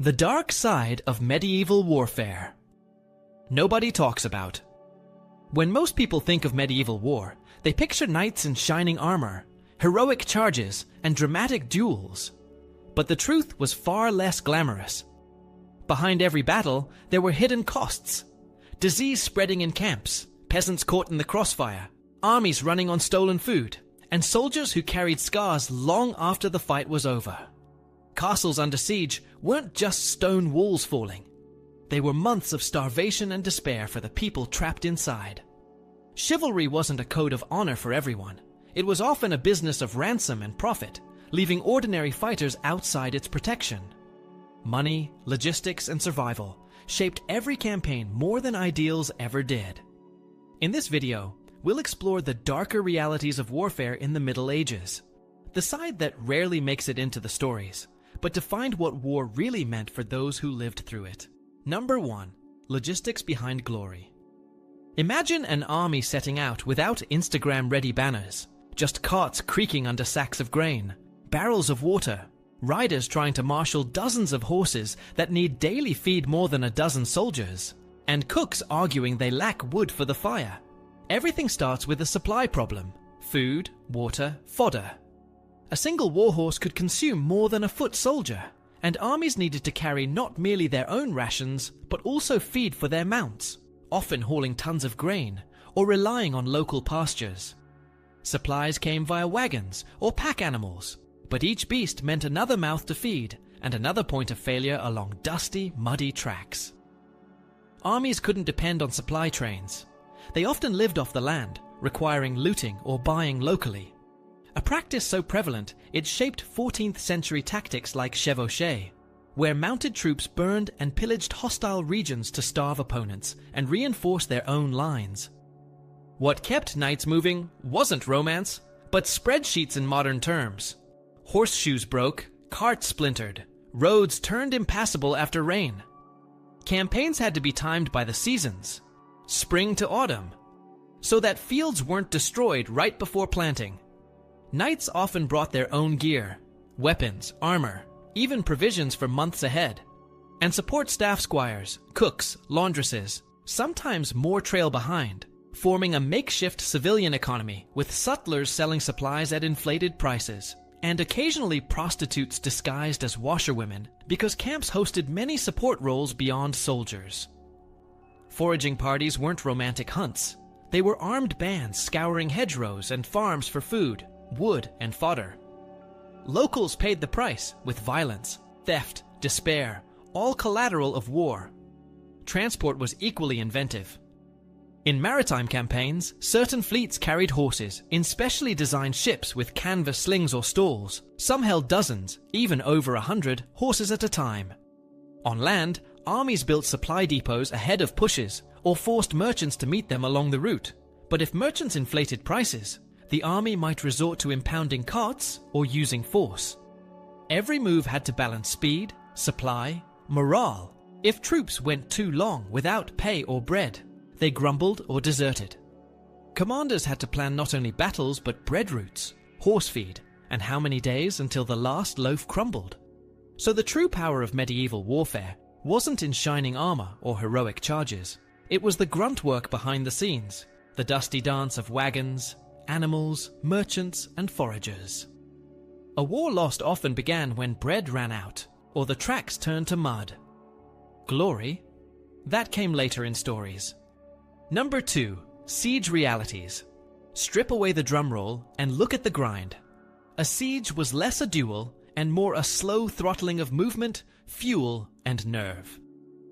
The dark side of medieval warfare. Nobody talks about. When most people think of medieval war, they picture knights in shining armor, heroic charges, and dramatic duels. But the truth was far less glamorous. Behind every battle, there were hidden costs. Disease spreading in camps, peasants caught in the crossfire, armies running on stolen food, and soldiers who carried scars long after the fight was over. Castles under siege weren't just stone walls falling. They were months of starvation and despair for the people trapped inside. Chivalry wasn't a code of honor for everyone. It was often a business of ransom and profit, leaving ordinary fighters outside its protection. Money, logistics, and survival shaped every campaign more than ideals ever did. In this video, we'll explore the darker realities of warfare in the Middle Ages, the side that rarely makes it into the stories, but to find what war really meant for those who lived through it. Number 1. Logistics behind glory. Imagine an army setting out without Instagram-ready banners, just carts creaking under sacks of grain, barrels of water, riders trying to marshal dozens of horses that need daily feed more than a dozen soldiers, and cooks arguing they lack wood for the fire. Everything starts with a supply problem: food, water, fodder. A single warhorse could consume more than a foot soldier, and armies needed to carry not merely their own rations, but also feed for their mounts, often hauling tons of grain or relying on local pastures. Supplies came via wagons or pack animals, but each beast meant another mouth to feed and another point of failure along dusty, muddy tracks. Armies couldn't depend on supply trains. They often lived off the land, requiring looting or buying locally. A practice so prevalent it shaped 14th century tactics like chevauchée, where mounted troops burned and pillaged hostile regions to starve opponents and reinforce their own lines. What kept knights moving wasn't romance, but spreadsheets in modern terms. Horseshoes broke, carts splintered, roads turned impassable after rain. Campaigns had to be timed by the seasons, spring to autumn, so that fields weren't destroyed right before planting. Knights often brought their own gear, weapons, armor, even provisions for months ahead, and support staff squires, cooks, laundresses, sometimes more trail behind, forming a makeshift civilian economy with sutlers selling supplies at inflated prices, and occasionally prostitutes disguised as washerwomen because camps hosted many support roles beyond soldiers. Foraging parties weren't romantic hunts. They were armed bands scouring hedgerows and farms for food, wood, and fodder. Locals paid the price with violence, theft, despair, all collateral of war. Transport was equally inventive. In maritime campaigns, certain fleets carried horses in specially designed ships with canvas slings or stalls. Some held dozens, even over 100, horses at a time. On land, armies built supply depots ahead of pushes or forced merchants to meet them along the route. But if merchants inflated prices, the army might resort to impounding carts or using force. Every move had to balance speed, supply, morale. If troops went too long without pay or bread, they grumbled or deserted. Commanders had to plan not only battles but bread routes, horse feed, and how many days until the last loaf crumbled. So the true power of medieval warfare wasn't in shining armor or heroic charges. It was the grunt work behind the scenes, the dusty dance of wagons, animals, merchants, and foragers. A war lost often began when bread ran out, or the tracks turned to mud. Glory? That came later in stories. Number 2. Siege realities. Strip away the drumroll and look at the grind. A siege was less a duel and more a slow throttling of movement, fuel, and nerve.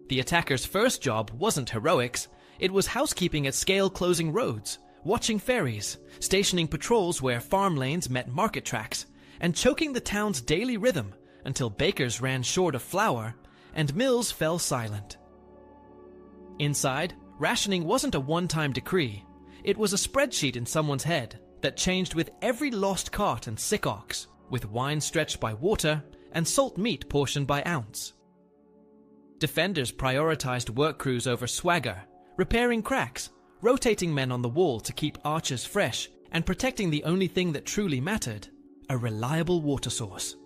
The attacker's first job wasn't heroics, it was housekeeping at scale, closing roads, watching ferries, stationing patrols where farm lanes met market tracks, and choking the town's daily rhythm until bakers ran short of flour and mills fell silent. Inside, rationing wasn't a one-time decree. It was a spreadsheet in someone's head that changed with every lost cart and sick ox, with wine stretched by water and salt meat portioned by ounce. Defenders prioritized work crews over swagger, repairing cracks, rotating men on the wall to keep archers fresh, and protecting the only thing that truly mattered, a reliable water source.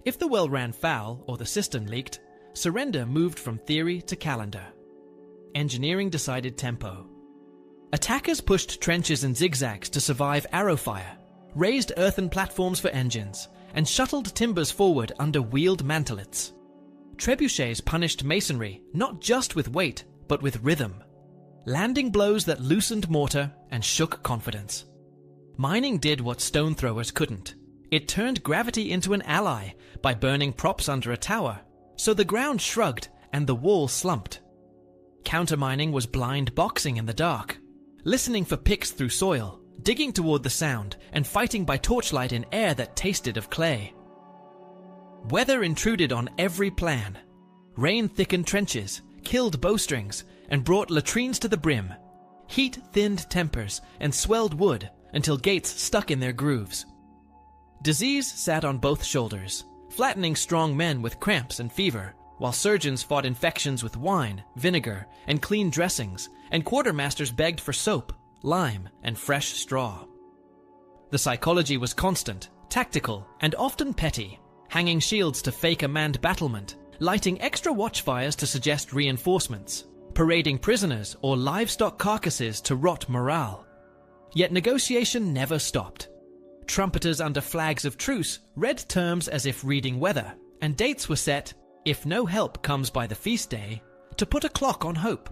If the well ran foul or the cistern leaked, surrender moved from theory to calendar. Engineering decided tempo. Attackers pushed trenches and zigzags to survive arrow fire, raised earthen platforms for engines, and shuttled timbers forward under wheeled mantelets. Trebuchets punished masonry not just with weight, but with rhythm, landing blows that loosened mortar and shook confidence. Mining did what stone throwers couldn't. It turned gravity into an ally by burning props under a tower, so the ground shrugged and the wall slumped. Countermining was blind boxing in the dark, listening for picks through soil, digging toward the sound, and fighting by torchlight in air that tasted of clay. Weather intruded on every plan. Rain thickened trenches, killed bowstrings, and brought latrines to the brim. Heat thinned tempers and swelled wood until gates stuck in their grooves. Disease sat on both shoulders, flattening strong men with cramps and fever, while surgeons fought infections with wine, vinegar, and clean dressings, and quartermasters begged for soap, lime, and fresh straw. The psychology was constant, tactical, and often petty, hanging shields to fake a manned battlement, lighting extra watchfires to suggest reinforcements, parading prisoners or livestock carcasses to rot morale. Yet negotiation never stopped. Trumpeters under flags of truce read terms as if reading weather, and dates were set, if no help comes by the feast day, to put a clock on hope.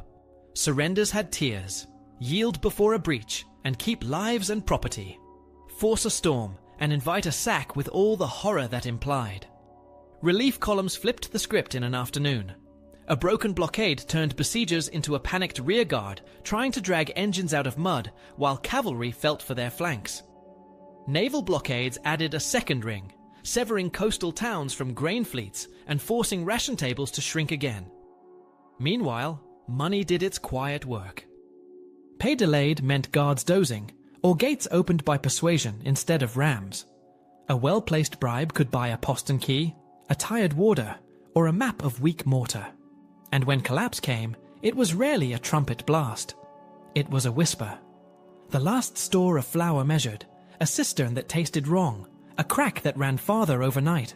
Surrenders had tiers: yield before a breach and keep lives and property, force a storm and invite a sack with all the horror that implied. Relief columns flipped the script in an afternoon. A broken blockade turned besiegers into a panicked rearguard, trying to drag engines out of mud while cavalry felt for their flanks. Naval blockades added a second ring, severing coastal towns from grain fleets and forcing ration tables to shrink again. Meanwhile, money did its quiet work. Pay delayed meant guards dozing, or gates opened by persuasion instead of rams. A well-placed bribe could buy a postern key, a tired warder, or a map of weak mortar. And when collapse came, it was rarely a trumpet blast. It was a whisper. The last store of flour measured, a cistern that tasted wrong, a crack that ran farther overnight,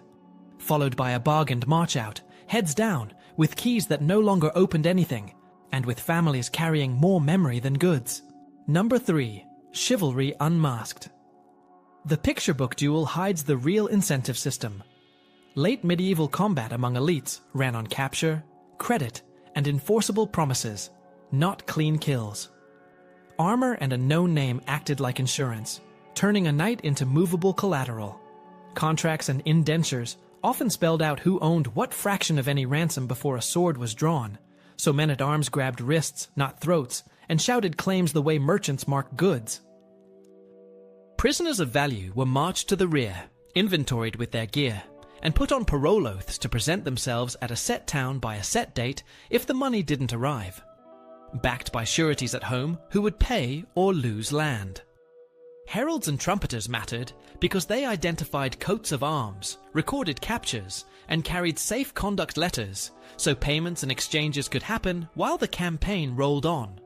followed by a bargained march out, heads down, with keys that no longer opened anything, and with families carrying more memory than goods. Number 3. Chivalry Unmasked. The picture book duel hides the real incentive system. Late medieval combat among elites ran on capture, credit, and enforceable promises, not clean kills. Armor and a known name acted like insurance, turning a knight into movable collateral. Contracts and indentures often spelled out who owned what fraction of any ransom before a sword was drawn, so men-at-arms grabbed wrists, not throats, and shouted claims the way merchants mark goods. Prisoners of value were marched to the rear, inventoried with their gear, and put on parole oaths to present themselves at a set town by a set date if the money didn't arrive, backed by sureties at home who would pay or lose land. Heralds and trumpeters mattered because they identified coats of arms, recorded captures, and carried safe conduct letters, so payments and exchanges could happen while the campaign rolled on.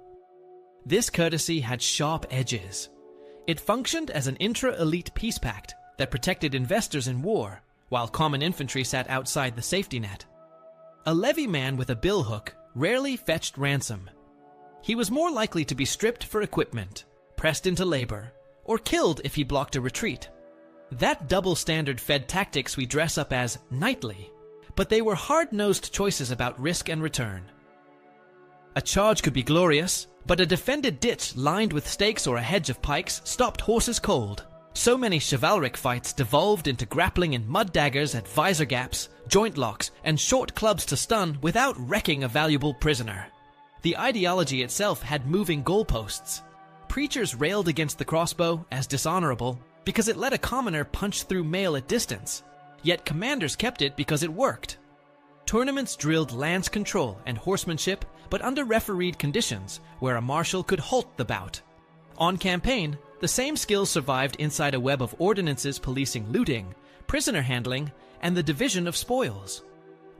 This courtesy had sharp edges. It functioned as an intra-elite peace pact that protected investors in war, while common infantry sat outside the safety net. A levy man with a billhook rarely fetched ransom. He was more likely to be stripped for equipment, pressed into labor, or killed if he blocked a retreat. That double standard fed tactics we dress up as knightly, but they were hard-nosed choices about risk and return. A charge could be glorious, but a defended ditch lined with stakes or a hedge of pikes stopped horses cold. So many chivalric fights devolved into grappling in mud daggers at visor gaps, joint locks, and short clubs to stun without wrecking a valuable prisoner. The ideology itself had moving goalposts. Preachers railed against the crossbow as dishonorable because it let a commoner punch through mail at distance, yet commanders kept it because it worked. Tournaments drilled lance control and horsemanship, but under refereed conditions, where a marshal could halt the bout. On campaign, the same skills survived inside a web of ordinances policing looting, prisoner handling, and the division of spoils.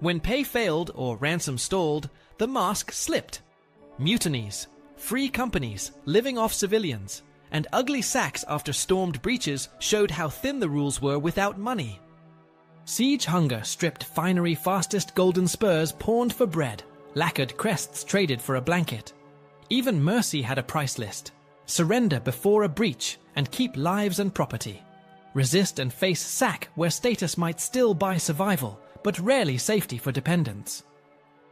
When pay failed or ransom stalled, the mask slipped. Mutinies, free companies living off civilians, and ugly sacks after stormed breaches showed how thin the rules were without money. Siege hunger stripped finery fastest golden spurs pawned for bread, lacquered crests traded for a blanket. Even mercy had a price list. Surrender before a breach and keep lives and property. Resist and face sack where status might still buy survival, but rarely safety for dependents.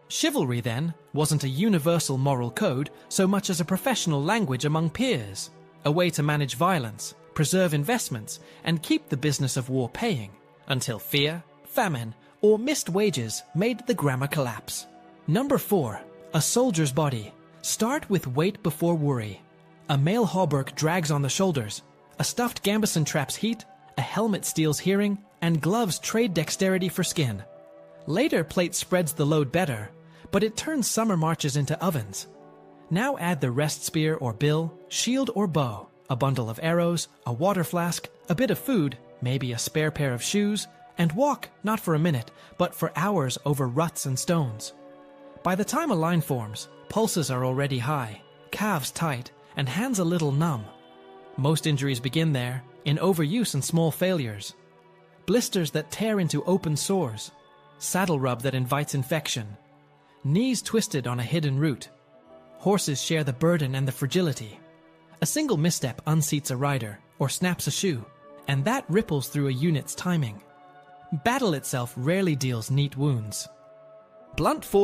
Chivalry, then, wasn't a universal moral code so much as a professional language among peers, a way to manage violence, preserve investments, and keep the business of war paying, until fear, famine, or missed wages made the grammar collapse. Number 4. A soldier's body. Start with weight before worry. A mail hauberk drags on the shoulders, a stuffed gambeson traps heat, a helmet steals hearing, and gloves trade dexterity for skin. Later plate spreads the load better, but it turns summer marches into ovens. Now add the rest spear or bill, shield or bow, a bundle of arrows, a water flask, a bit of food, maybe a spare pair of shoes, and walk not for a minute, but for hours over ruts and stones. By the time a line forms, pulses are already high, calves tight, and hands a little numb. Most injuries begin there, in overuse and small failures. Blisters that tear into open sores, saddle rub that invites infection, knees twisted on a hidden route. Horses share the burden and the fragility. A single misstep unseats a rider or snaps a shoe, and that ripples through a unit's timing. Battle itself rarely deals neat wounds. Blunt force